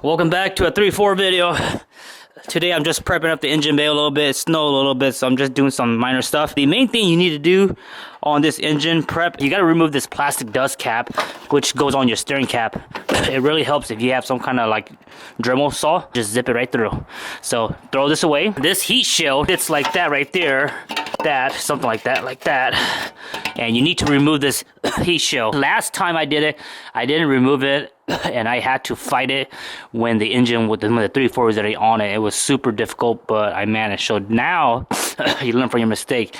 Welcome back to a 3-4 video. Today I'm just prepping up the engine bay a little bit. It snowed a little bit, so I'm just doing some minor stuff. The main thing you need to do on this engine prep, you got to remove this plastic dust cap, which goes on your steering cap. It really helps if you have some kind of like Dremel saw. Just zip it right through. So throw this away. This heat shield, it's like that right there. Something like that. And you need to remove this heat shield. Last time I did it, I didn't remove it, and I had to fight it when the engine with the 3.4 was already on it. It was super difficult, but I managed. So now you learn from your mistake.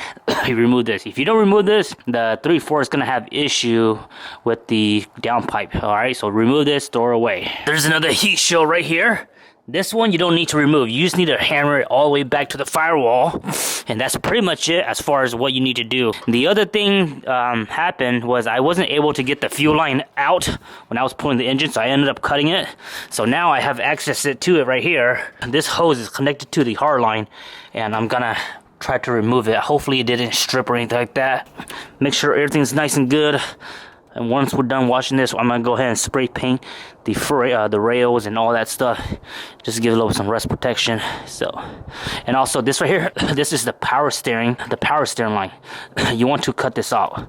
You remove this. If you don't remove this, the 3.4 is gonna have issue with the downpipe. All right, so remove this, throw it away. There's another heat shield right here. This one you don't need to remove. You just need to hammer it all the way back to the firewall, and that's pretty much it as far as what you need to do. The other thing happened was I wasn't able to get the fuel line out when I was pulling the engine, so I ended up cutting it. So now I have access to it right here. This hose is connected to the hard line, and I'm gonna try to remove it. Hopefully it didn't strip or anything like that. Make sure everything's nice and good. And once we're done washing this, I'm gonna go ahead and spray paint the rails and all that stuff. Just give it a little some rust protection. So, and also this right here, this is the power steering line. You want to cut this out.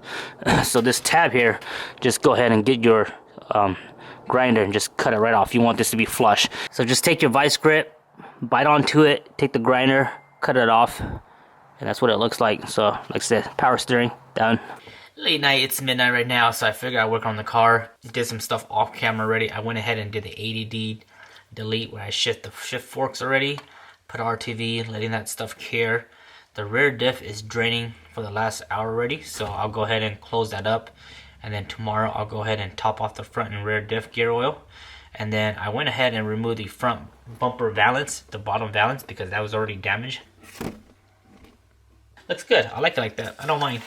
So this tab here, just go ahead and get your grinder and just cut it right off. You want this to be flush. So just take your vice grip, bite onto it, take the grinder, cut it off, and that's what it looks like. So, like I said, power steering done. Late night, it's midnight right now, so I figured I'd work on the car. Did some stuff off camera already. I went ahead and did the ADD delete where I shift the shift forks already. Put RTV, letting that stuff cure. The rear diff is draining for the last hour already, so I'll go ahead and close that up. And then tomorrow I'll go ahead and top off the front and rear diff gear oil. And then I went ahead and removed the front bumper valance, the bottom valance, because that was already damaged. Looks good. I like it like that. I don't mind.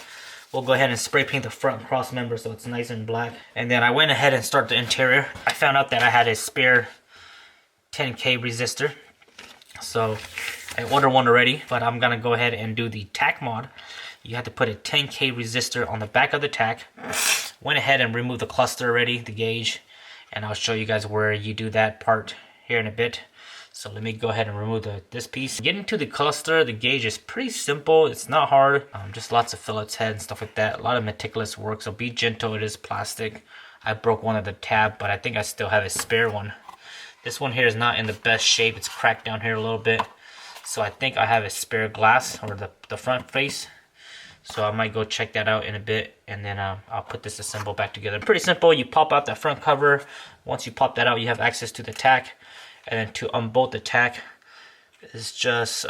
We'll go ahead and spray paint the front cross member so it's nice and black. And then I went ahead and started the interior. I found out that I had a spare 10K resistor. So I ordered one already, but I'm gonna go ahead and do the Tach mod. You have to put a 10K resistor on the back of the Tach. Went ahead and removed the cluster already, the gauge. And I'll show you guys where you do that part here in a bit. So let me go ahead and remove this piece. Getting to the cluster, the gauge is pretty simple. It's not hard. Just lots of Phillips head and stuff like that. A lot of meticulous work, so be gentle. It is plastic. I broke one of the tab, but I think I still have a spare one. This one here is not in the best shape. It's cracked down here a little bit. So I think I have a spare glass, or the front face. So I might go check that out in a bit, and then I'll put this assemble back together. Pretty simple. You pop out that front cover. Once you pop that out, you have access to the Tach. And then to unbolt the Tach is just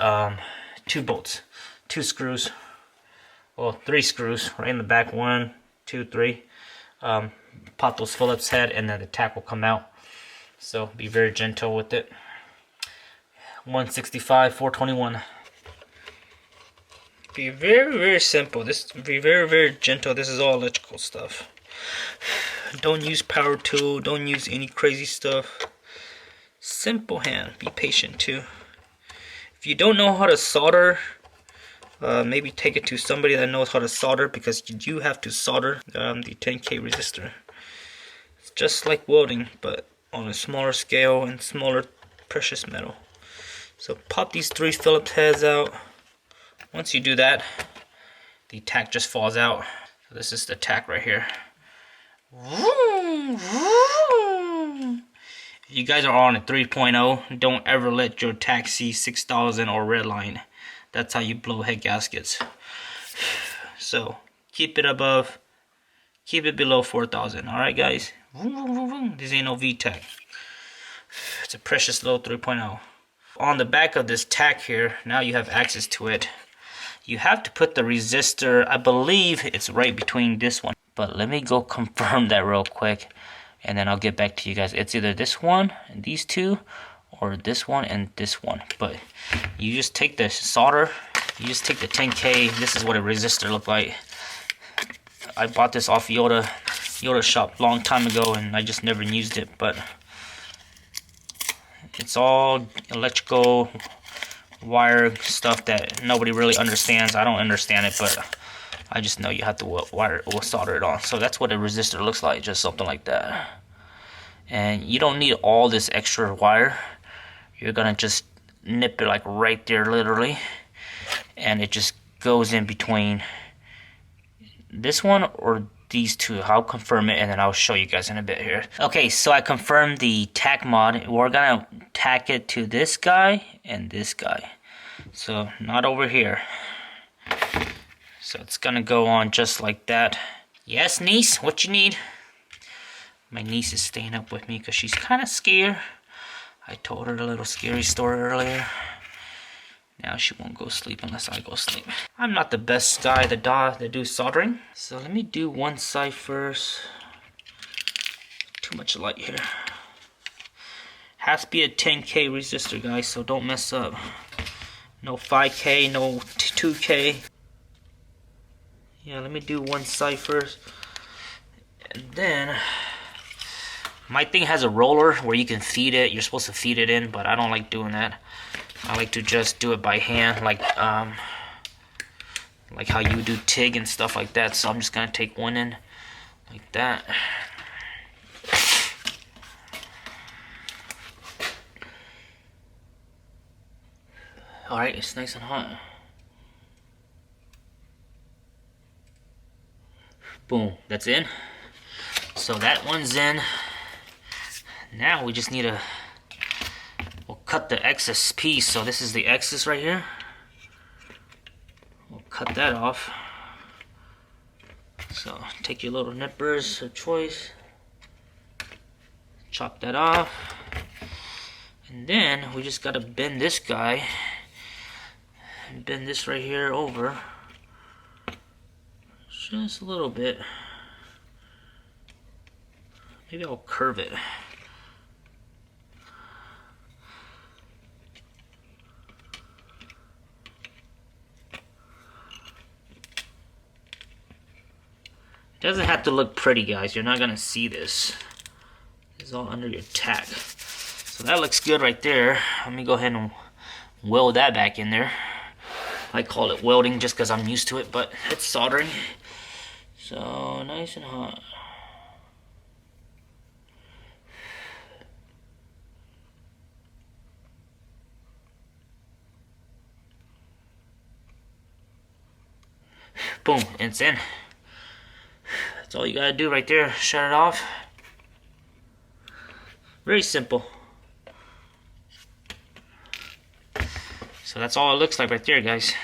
2 bolts, 2 screws, well 3 screws right in the back, 1, 2, 3. Pop those Phillips head, and then the Tach will come out. So be very gentle with it. 165, 421. Be very simple. This be very gentle. This is all electrical stuff. Don't use power tool. Don't use any crazy stuff. Simple hand. Be patient too. If you don't know how to solder, maybe take it to somebody that knows how to solder, because you do have to solder the 10K resistor. It's just like welding, but on a smaller scale and smaller precious metal. So pop these 3 Phillips heads out. Once you do that, the Tach just falls out. So this is the Tach right here. If you guys are on a 3.0, don't ever let your Tach see 6000 or redline. That's how you blow head gaskets. So keep it below 4000. All right, guys. This ain't no VTEC. It's a precious little 3.0. On the back of this Tach here, now you have access to it. You have to put the resistor. I believe it's right between this one, but let me go confirm that real quick, and then I'll get back to you guys. It's either this one and these 2, or this one and this one. But you just take the solder, you just take the 10K. This is what a resistor looked like. I bought this off Yoda shop a long time ago, and I just never used it. But it's all electrical wire stuff that nobody really understands. I don't understand it, but I just know you have to wire or solder it on. So that's what a resistor looks like, just something like that. And you don't need all this extra wire. You're gonna just nip it like right there, literally, and it just goes in between this one or these two. I'll confirm it and then I'll show you guys in a bit here. Okay, so I confirmed the tack mod. We're gonna tack it to this guy and this guy, so not over here. So it's gonna go on just like that. Yes, niece, what you need? My niece is staying up with me because she's kind of scared. I told her a little scary story earlier. Now she won't go sleep unless I go sleep. I'm not the best guy to do soldering. So let me do one side first. Too much light here. Has to be a 10K resistor, guys, so don't mess up. No 5K, no 2K. Yeah, let me do one side first. And then, my thing has a roller where you can feed it. You're supposed to feed it in, but I don't like doing that. I like to just do it by hand, like how you do TIG and stuff like that. So I'm just gonna take one in like that. All right, it's nice and hot. Boom, that's in. So that one's in. Now we just need to, we'll cut the excess piece. So this is the excess right here. We'll cut that off. So take your little nippers of choice, chop that off, and then we just gotta bend this guy and bend this right here over just a little bit. Maybe I'll curve it. It doesn't have to look pretty, guys. You're not gonna see this. It's all under your tack. So that looks good right there. Let me go ahead and weld that back in there. I call it welding just because I'm used to it, but it's soldering. So nice and hot. Boom, it's in. That's all you gotta do right there. Shut it off. Very simple. So that's all it looks like right there, guys.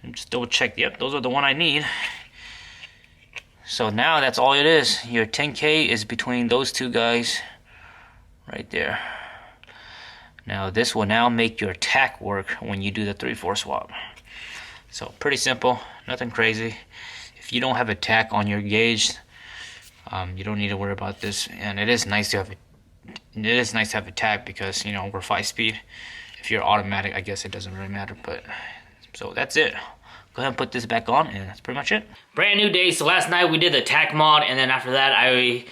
And just double check. Yep, those are the one I need. So now that's all it is. Your 10K is between those two guys right there. Now this will now make your tack work when you do the 3/4 swap. So pretty simple, nothing crazy. If you don't have a tack on your gauge, you don't need to worry about this. And it is nice to have a tack because, you know, we're 5-speed. If you're automatic, I guess it doesn't really matter. But so that's it. Go ahead and put this back on, and that's pretty much it. Brand new day. So last night we did the tack mod, and then after that I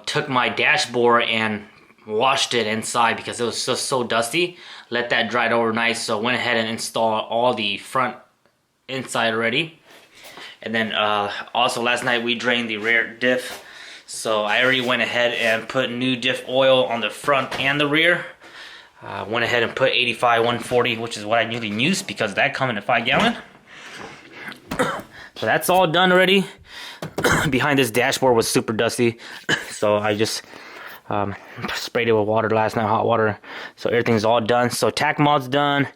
took my dashboard and washed it inside because it was just so dusty. Let that dry overnight. So went ahead and installed all the front inside already. And then also last night we drained the rear diff. So I already went ahead and put new diff oil on the front and the rear. Went ahead and put 85 140, which is what I usually use because that comes in a 5-gallon. So that's all done already. Behind this dashboard was super dusty, so I just sprayed it with water last night, hot water. So everything's all done. So tack mod's done.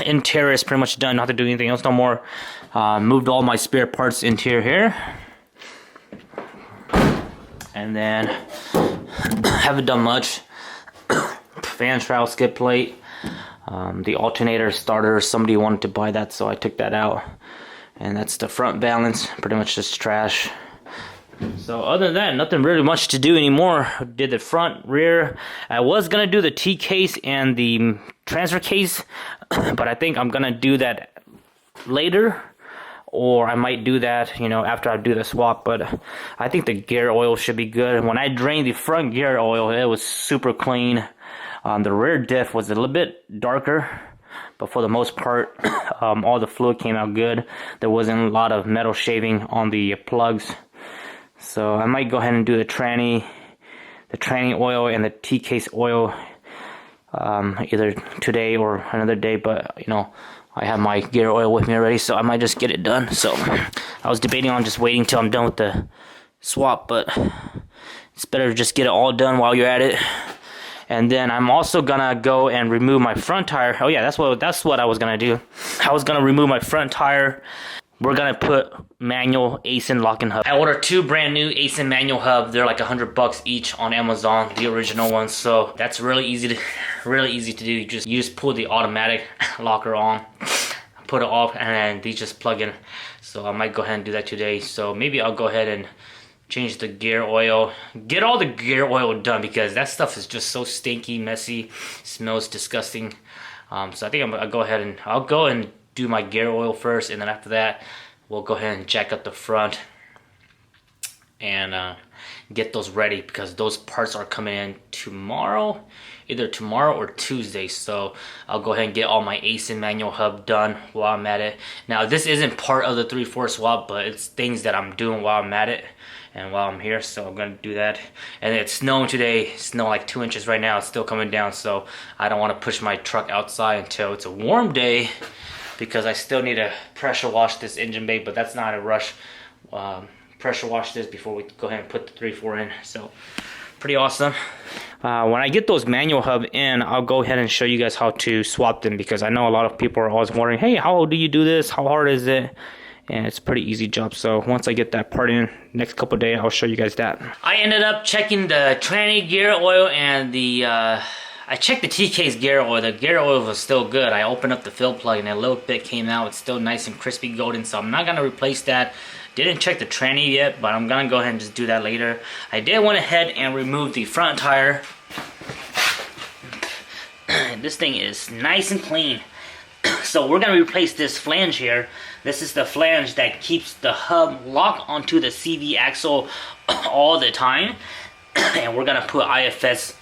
Interior is pretty much done. Not to do anything else no more. Moved all my spare parts into here, and then haven't done much. Fan shroud, skid plate, the alternator starter. Somebody wanted to buy that, so I took that out. And that's the front balance, pretty much just trash. So other than that, nothing really much to do anymore. Did the front, rear. I was gonna do the T case and the transfer case, but I think I'm gonna do that later, or I might do that, you know, after I do the swap. But I think the gear oil should be good. When I drained the front gear oil, it was super clean. The rear diff was a little bit darker, but for the most part, all the fluid came out good. There wasn't a lot of metal shaving on the plugs. So I might go ahead and do the the training oil and the T-case oil either today or another day, but you know, I have my gear oil with me already, so I might just get it done. So I was debating on just waiting till I'm done with the swap, but it's better to just get it all done while you're at it. And then I'm also gonna go and remove my front tire. Oh yeah, that's what I was gonna do. I was gonna remove my front tire. We're gonna put manual ASIN locking hub. I ordered 2 brand new ASIN manual hub. They're like $100 each on Amazon, the original ones. So that's really easy to do. You just pull the automatic locker on, put it off, and then these just plug in. So I might go ahead and do that today. So maybe I'll go ahead and change the gear oil, get all the gear oil done, because that stuff is just so stinky, messy, smells disgusting. So I think I'll go and do my gear oil first, and then after that we'll go ahead and jack up the front and get those ready, because those parts are coming in tomorrow, either tomorrow or Tuesday. So I'll go ahead and get all my ASIN manual hub done while I'm at it. Now this isn't part of the 3/4 swap, but it's things that I'm doing while I'm at it and while I'm here, so I'm gonna do that. And it's snowing today, snow like 2 inches right now, it's still coming down, so I don't want to push my truck outside until it's a warm day, because I still need to pressure wash this engine bay, but that's not a rush. Pressure wash this before we go ahead and put the 3/4 in, so pretty awesome. When I get those manual hub in, I'll go ahead and show you guys how to swap them, because I know a lot of people are always wondering, hey, how do you do this? How hard is it? And it's a pretty easy job. So once I get that part in, next couple of days, I'll show you guys that. I ended up checking the tranny gear oil and the I checked the T-case gear oil. The gear oil was still good. I opened up the fill plug and a little bit came out. It's still nice and crispy golden, so I'm not gonna replace that. Didn't check the tranny yet, but I'm gonna go ahead and just do that later. I did went ahead and remove the front tire. This thing is nice and clean. So we're gonna replace this flange here. This is the flange that keeps the hub locked onto the CV axle all the time. And we're gonna put IFS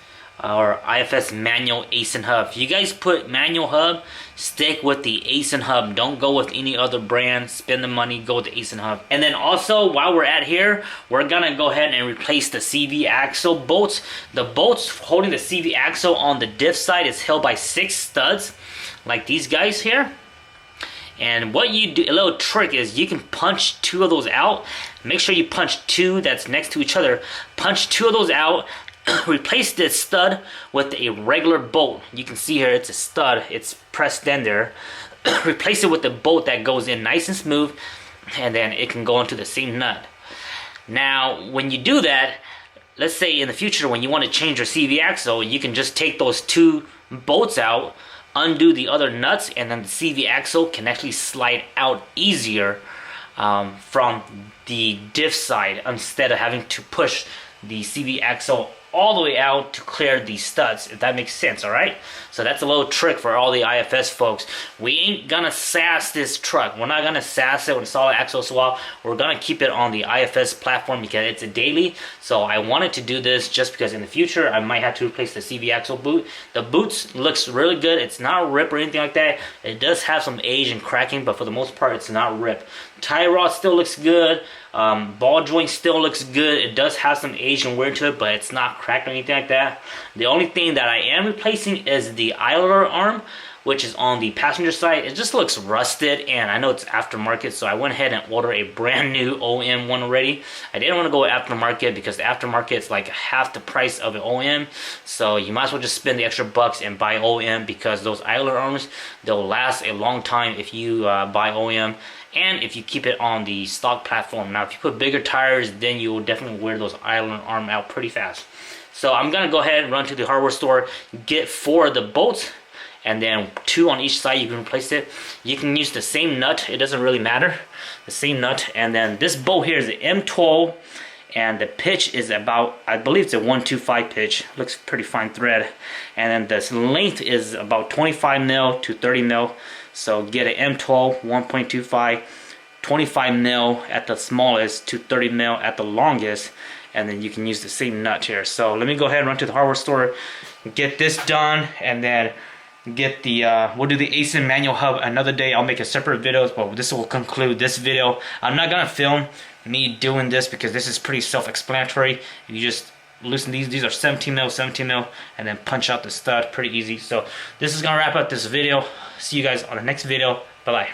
or IFS manual ASIN hub. If you guys put manual hub, stick with the ASIN hub. Don't go with any other brand. Spend the money, go with the ASIN hub. And then also, while we're at here, we're gonna go ahead and replace the CV axle bolts. The bolts holding the CV axle on the diff side is held by 6 studs, like these guys here. And what you do, a little trick is you can punch 2 of those out. Make sure you punch 2 that's next to each other. Punch 2 of those out. Replace this stud with a regular bolt. You can see here it's a stud. It's pressed in there. Replace it with the bolt that goes in nice and smooth, and then it can go into the same nut. Now, when you do that, let's say in the future when you want to change your CV axle, you can just take those 2 bolts out, undo the other nuts, and then the CV axle can actually slide out easier from the diff side, instead of having to push the CV axle all the way out to clear these studs, if that makes sense. All right, so that's a little trick for all the IFS folks. We ain't gonna sass this truck. We're not gonna sass it with a solid axle swap. We're gonna keep it on the IFS platform because it's a daily. So I wanted to do this just because in the future I might have to replace the CV axle boot. The boots looks really good. It's not rip or anything like that. It does have some age and cracking, but for the most part it's not rip. Tie rod still looks good. Ball joint still looks good. It does have some age and wear to it, but it's not cracked or anything like that. The only thing that I am replacing is the idler arm, which is on the passenger side. It just looks rusted, and I know it's aftermarket, so I went ahead and ordered a brand new OEM one already. I didn't want to go with aftermarket because the aftermarket is like half the price of an OEM, so you might as well just spend the extra bucks and buy OEM, because those idler arms, they'll last a long time if you buy OEM. And if you keep it on the stock platform. Now, if you put bigger tires, then you will definitely wear those idler arm out pretty fast. So I'm gonna go ahead and run to the hardware store, get 4 of the bolts, and then 2 on each side. You can replace it. You can use the same nut. It doesn't really matter. The same nut. And then this bolt here is the M12, and the pitch is about, I believe it's a 125 pitch. Looks pretty fine thread. And then this length is about 25 mil to 30 mil. So get an M12 1.25, 25 mil at the smallest to 30 mil at the longest, and then you can use the same nut here. So let me go ahead and run to the hardware store, get this done, and then get the we'll do the ASIN manual hub another day. I'll make a separate videos, but this will conclude this video. I'm not gonna film me doing this because this is pretty self-explanatory. You just loosen these are 17 mil, and then punch out the stud pretty easy. So this is gonna wrap up this video. See you guys on the next video. Bye bye.